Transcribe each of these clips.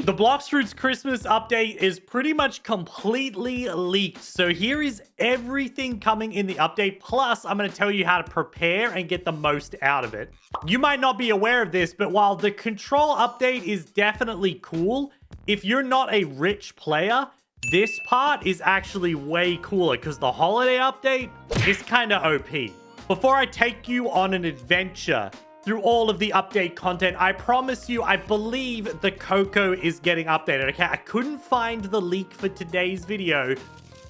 The Blox Fruits Christmas update is pretty much completely leaked. So here is everything coming in the update. Plus, I'm going to tell you how to prepare and get the most out of it. You might not be aware of this, but while the control update is definitely cool, if you're not a rich player, this part is actually way cooler because the holiday update is kind of OP. Before I take you on an adventure through all of the update content, I promise you, I believe the Coco is getting updated, okay? I couldn't find the leak for today's video,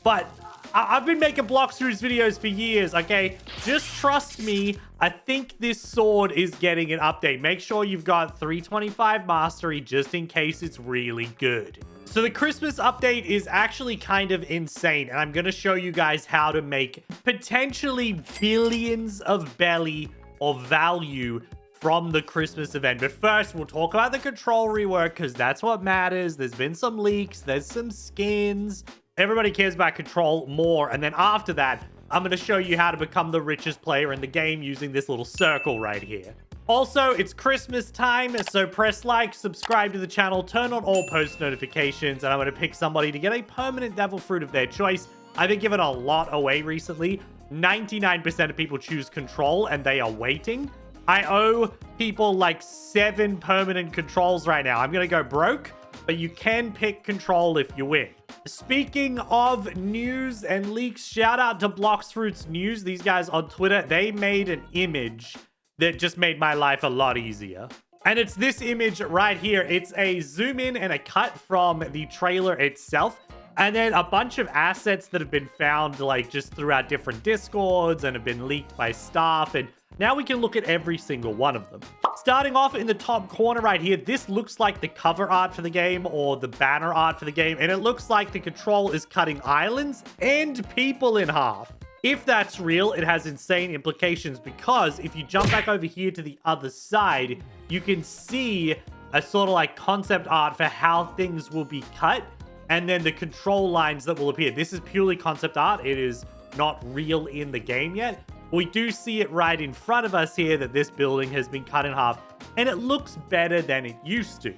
but I've been making Blox Fruits videos for years, okay? Just trust me, I think this sword is getting an update. Make sure you've got 325 mastery just in case it's really good. So the Christmas update is actually kind of insane, and I'm going to show you guys how to make potentially billions of belly or value from the Christmas event. But first, we'll talk about the control rework because that's what matters. There's been some leaks, there's some skins. Everybody cares about control more. And then after that, I'm going to show you how to become the richest player in the game using this little circle right here. Also, it's Christmas time, so press like, subscribe to the channel, turn on all post notifications, and I'm going to pick somebody to get a permanent devil fruit of their choice. I've been giving a lot away recently. 99% of people choose control, and they are waiting. I owe people like 7 permanent controls right now. I'm going to go broke, but you can pick control if you win. Speaking of news and leaks, shout out to Blox Fruits News. These guys on Twitter, they made an image that just made my life a lot easier. And it's this image right here. It's a zoom in and a cut from the trailer itself. And then a bunch of assets that have been found like just throughout different discords and have been leaked by staff. And now we can look at every single one of them. Starting off in the top corner right here, this looks like the cover art for the game or the banner art for the game. And it looks like the control is cutting islands and people in half. If that's real, it has insane implications because if you jump back over here to the other side, you can see a sort of like concept art for how things will be cut and then the control lines that will appear. This is purely concept art. It is not real in the game yet. We do see it right in front of us here that this building has been cut in half and it looks better than it used to.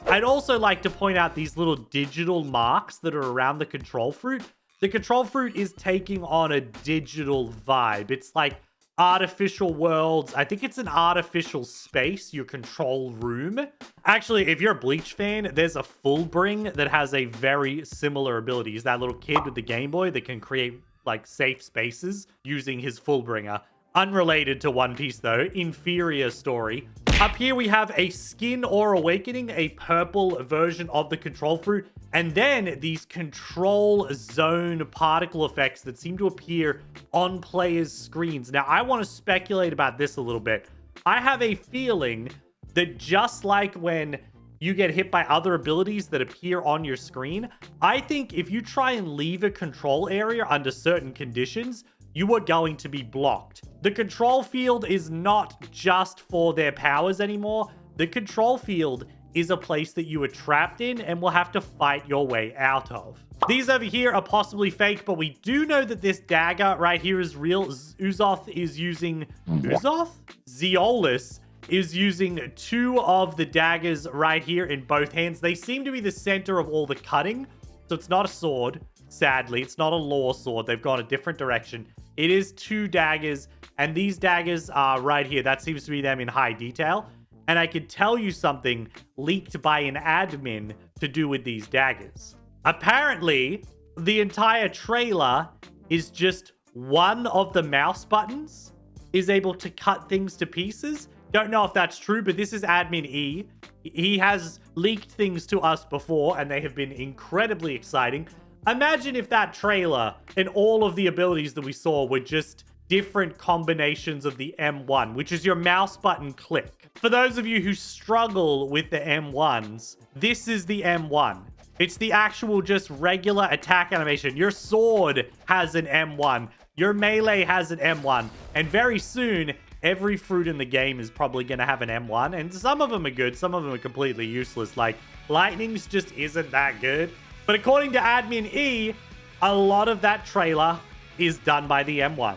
I'd also like to point out these little digital marks that are around the control fruit. The control fruit is taking on a digital vibe. It's like artificial worlds. I think it's an artificial space, your control room. Actually, if you're a Bleach fan, there's a Fullbring that has a very similar ability. He's that little kid with the Game Boy that can create like safe spaces using his Fullbringer. Unrelated to One Piece though, inferior story. Up here we have a skin or awakening, a purple version of the control fruit, and then these control zone particle effects that seem to appear on players' screens. Now, I want to speculate about this a little bit. I have a feeling that just like when you get hit by other abilities that appear on your screen, I think if you try and leave a control area under certain conditions, you are going to be blocked. The control field is not just for their powers anymore. The control field is a place that you are trapped in and will have to fight your way out of. These over here are possibly fake, but we do know that this dagger right here is real. Uzoth is using... Uzoth? Zeolus is using 2 of the daggers right here in both hands. They seem to be the center of all the cutting, so it's not a sword. Sadly, it's not a lore sword. They've gone a different direction. It is 2 daggers, and these daggers are right here. That seems to be them in high detail. And I could tell you something leaked by an admin to do with these daggers. Apparently, the entire trailer is just one of the mouse buttons is able to cut things to pieces. Don't know if that's true, but this is admin E. He has leaked things to us before, and they have been incredibly exciting. Imagine if that trailer and all of the abilities that we saw were just different combinations of the M1, which is your mouse button click. For those of you who struggle with the M1s, this is the M1. It's the actual just regular attack animation. Your sword has an M1. Your melee has an M1. And very soon, every fruit in the game is probably going to have an M1. And some of them are good. Some of them are completely useless. Like, lightning's just isn't that good. But according to admin E, a lot of that trailer is done by the M1s.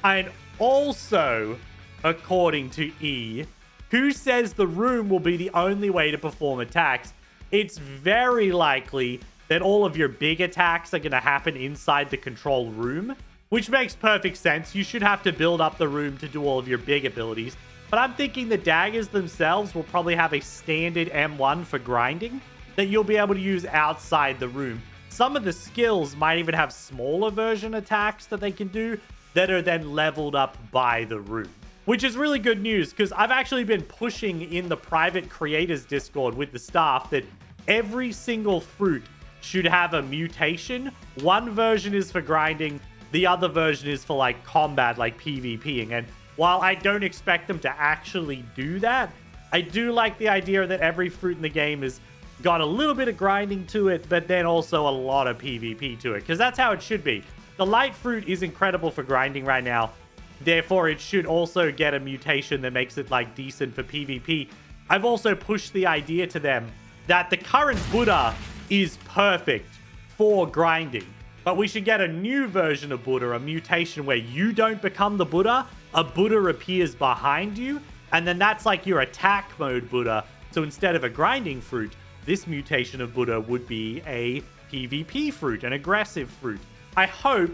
And also, according to E, who says the room will be the only way to perform attacks, it's very likely that all of your big attacks are going to happen inside the control room, which makes perfect sense. You should have to build up the room to do all of your big abilities. But I'm thinking the daggers themselves will probably have a standard M1 for grinding that you'll be able to use outside the room. Some of the skills might even have smaller version attacks that they can do that are then leveled up by the room, which is really good news because I've actually been pushing in the private creators Discord with the staff that every single fruit should have a mutation. One version is for grinding, the other version is for like combat, like PvPing. And while I don't expect them to actually do that, I do like the idea that every fruit in the game has got a little bit of grinding to it, but then also a lot of PvP to it, because that's how it should be. The light fruit is incredible for grinding right now. Therefore, it should also get a mutation that makes it like decent for PvP. I've also pushed the idea to them that the current Buddha is perfect for grinding, but we should get a new version of Buddha, a mutation where you don't become the Buddha, a Buddha appears behind you, and then that's like your attack mode Buddha. So instead of a grinding fruit, this mutation of Buddha would be a PvP fruit, an aggressive fruit. I hope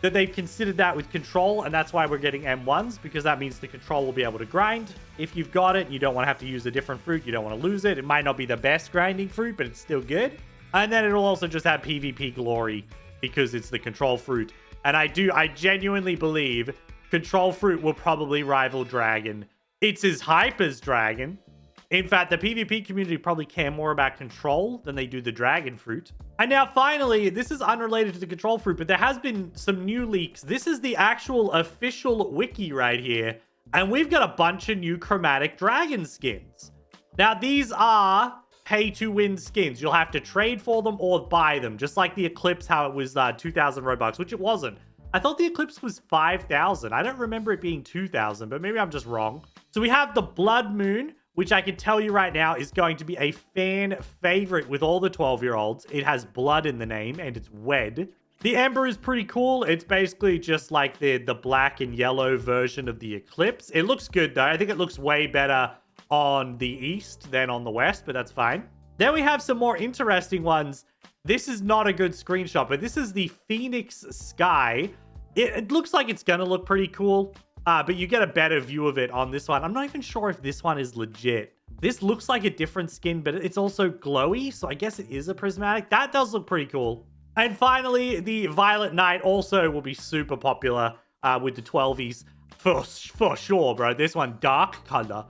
that they've considered that with control, and that's why we're getting M1s, because that means the control will be able to grind. If you've got it, you don't want to have to use a different fruit, you don't want to lose it. It might not be the best grinding fruit, but it's still good. And then it'll also just have PvP glory because it's the control fruit. And I genuinely believe control fruit will probably rival dragon. It's as hype as dragon. In fact, the PvP community probably care more about control than they do the dragon fruit. And now finally, this is unrelated to the control fruit, but there has been some new leaks. This is the actual official wiki right here. And we've got a bunch of new chromatic dragon skins. Now, these are pay-to-win skins. You'll have to trade for them or buy them, just like the Eclipse, how it was 2,000 Robux, which it wasn't. I thought the Eclipse was 5,000. I don't remember it being 2,000, but maybe I'm just wrong. So we have the Blood Moon, which I can tell you right now is going to be a fan favorite with all the 12-year-olds. It has blood in the name, and it's wed. The Ember is pretty cool. It's basically just like the black and yellow version of the Eclipse. It looks good, though. I think it looks way better on the east than on the west, but that's fine. Then we have some more interesting ones. This is not a good screenshot, but this is the Phoenix Sky. It looks like it's going to look pretty cool. But you get a better view of it on this one. I'm not even sure if this one is legit. This looks like a different skin, but it's also glowy, so I guess it is a prismatic. That does look pretty cool. And finally, the Violet Knight also will be super popular with the 12s for sure, bro. This one, dark color.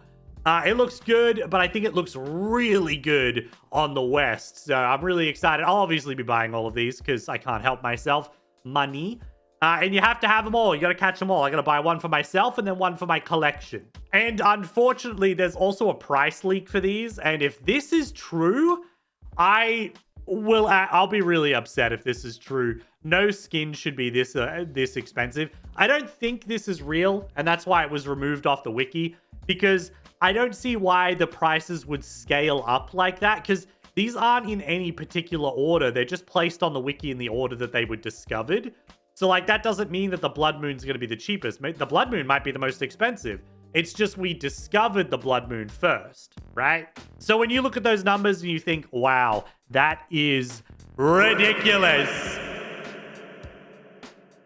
It looks good, but I think it looks really good on the West. So I'm really excited. I'll obviously be buying all of these because I can't help myself. Money. And you have to have them all. You got to catch them all. I got to buy one for myself and then one for my collection. And unfortunately, there's also a price leak for these. And if this is true, I'll be really upset if this is true. No skin should be this expensive. I don't think this is real, and that's why it was removed off the wiki, because I don't see why the prices would scale up like that, because these aren't in any particular order. They're just placed on the wiki in the order that they were discovered. So, like, that doesn't mean that the Blood Moon's going to be the cheapest. The Blood Moon might be the most expensive. It's just we discovered the Blood Moon first, right? So when you look at those numbers and you think, wow, that is ridiculous,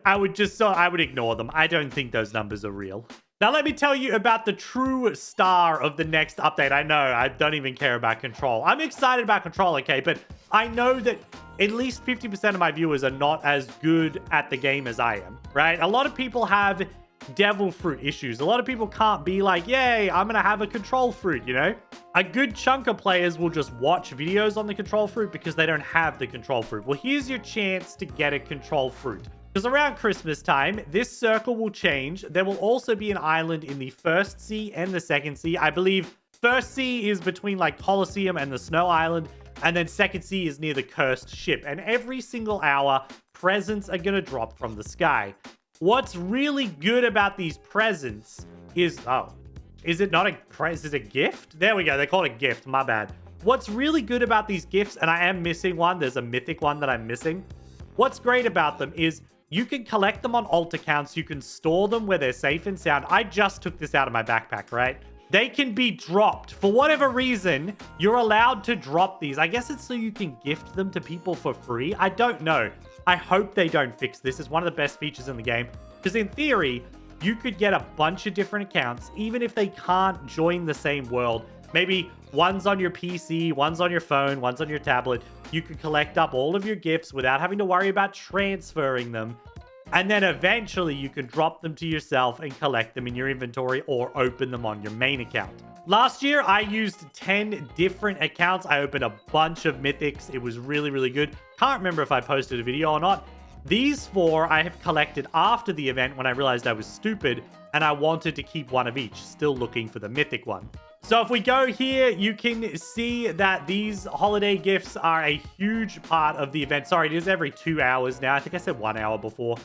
I would ignore them. I don't think those numbers are real. Now, let me tell you about the true star of the next update. I know, I don't even care about Control. I'm excited about Control, okay? But I know that at least 50% of my viewers are not as good at the game as I am, right? A lot of people have devil fruit issues. A lot of people can't be like, yay, I'm going to have a Control fruit, you know? A good chunk of players will just watch videos on the Control fruit because they don't have the Control fruit. Well, here's your chance to get a Control fruit. Because around Christmas time, this circle will change. There will also be an island in the first sea and the second sea. I believe first sea is between like Colosseum and the Snow Island. And then second sea is near the cursed ship. And every single hour, presents are going to drop from the sky. What's really good about these presents is... Oh, is it not a present? Is it a gift? There we go. They call it a gift. My bad. What's really good about these gifts, and I am missing one. There's a mythic one that I'm missing. What's great about them is you can collect them on alt accounts. You can store them where they're safe and sound. I just took this out of my backpack, right? they can be dropped. For whatever reason, you're allowed to drop these. I guess it's so you can gift them to people for free. I don't know. I hope they don't fix this. It's one of the best features in the game. Because in theory, you could get a bunch of different accounts, even if they can't join the same world. Maybe one's on your PC, one's on your phone, one's on your tablet. You could collect up all of your gifts without having to worry about transferring them. And then eventually you can drop them to yourself and collect them in your inventory or open them on your main account. Last year, I used 10 different accounts. I opened a bunch of mythics. It was really, really good. Can't remember if I posted a video or not. These 4 I have collected after the event when I realized I was stupid and I wanted to keep one of each. Still looking for the mythic one. So if we go here, you can see that these holiday gifts are a huge part of the event. Sorry, it is every 2 hours now. I think I said 1 hour before.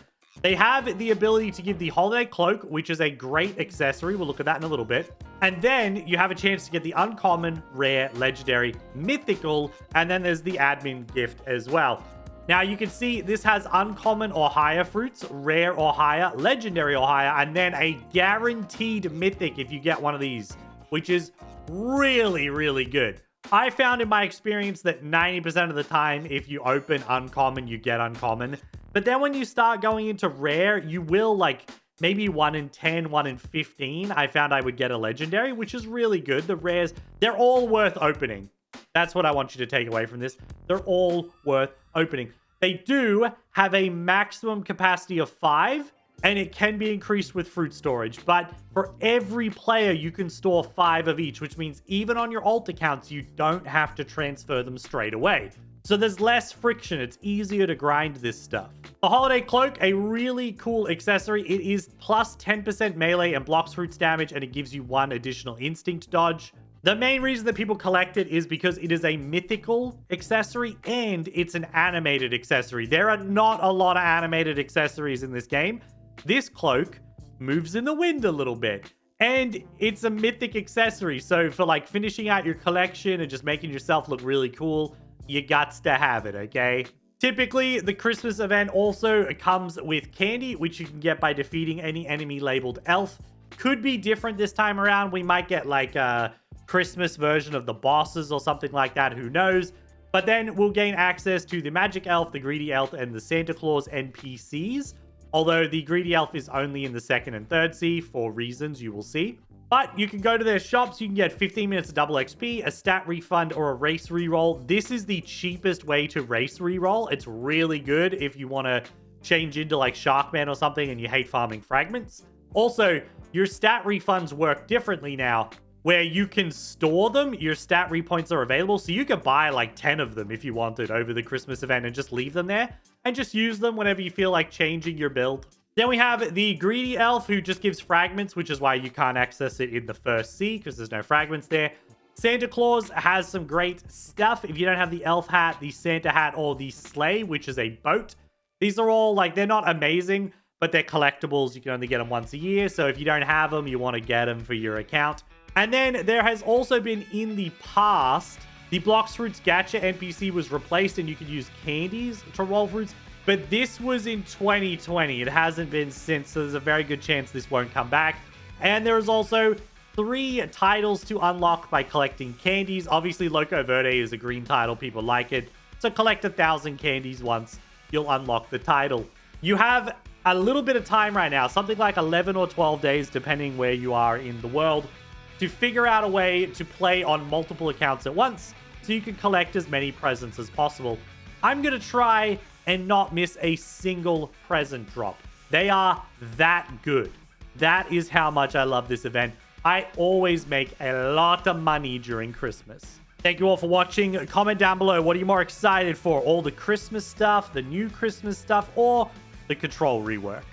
They have the ability to give the holiday cloak, which is a great accessory. We'll look at that in a little bit. And then you have a chance to get the uncommon, rare, legendary, mythical, and then there's the admin gift as well. Now you can see this has uncommon or higher fruits, rare or higher, legendary or higher, and then a guaranteed mythic if you get one of these, which is really, really good. I found in my experience that 90% of the time, if you open uncommon, you get uncommon. But then when you start going into rare, you will like maybe 1 in 10, 1 in 15. I found I would get a legendary, which is really good. The rares, they're all worth opening. That's what I want you to take away from this. They're all worth opening. They do have a maximum capacity of 5, and it can be increased with fruit storage. But for every player, you can store 5 of each, which means even on your alt accounts, you don't have to transfer them straight away. So there's less friction. It's easier to grind this stuff. The Holiday Cloak, a really cool accessory. It is plus 10% melee and blocks fruits damage, and it gives you 1 additional instinct dodge. The main reason that people collect it is because it is a mythical accessory and it's an animated accessory. There are not a lot of animated accessories in this game. This cloak moves in the wind a little bit. And it's a mythic accessory. So for like finishing out your collection and just making yourself look really cool, you gots to have it, okay? Typically, the Christmas event also comes with candy, which you can get by defeating any enemy labeled elf. Could be different this time around. We might get like a Christmas version of the bosses or something like that. Who knows? But then we'll gain access to the Magic Elf, the Greedy Elf, and the Santa Claus NPCs. Although the Greedy Elf is only in the 2nd and 3rd sea for reasons you will see. But you can go to their shops. You can get 15 minutes of double XP, a stat refund, or a race reroll. This is the cheapest way to race reroll. It's really good if you want to change into like Sharkman or something and you hate farming fragments. Also, your stat refunds work differently now, where you can store them. Your stat repoints are available, so you could buy like 10 of them if you wanted over the Christmas event and just leave them there and just use them whenever you feel like changing your build. Then we have the Greedy Elf, who just gives fragments, which is why you can't access it in the 1st sea, because there's no fragments there. Santa Claus has some great stuff. If you don't have the elf hat, the Santa hat, or the sleigh, which is a boat, these are all like, they're not amazing, but they're collectibles. You can only get them once a year. So if you don't have them, you want to get them for your account. And then there has also been in the past, the Blox Fruits Gacha NPC was replaced and you could use candies to roll fruits. But this was in 2020. It hasn't been since, so there's a very good chance this won't come back. And there's also 3 titles to unlock by collecting candies. Obviously, Loco Verde is a green title. People like it. So collect 1,000 candies once. You'll unlock the title. You have a little bit of time right now, something like 11 or 12 days, depending where you are in the world, to figure out a way to play on multiple accounts at once so you can collect as many presents as possible. I'm going to try and not miss a single present drop. They are that good. That is how much I love this event. I always make a lot of money during Christmas. Thank you all for watching. Comment down below, what are you more excited for? All the Christmas stuff, the new Christmas stuff, or the Control rework?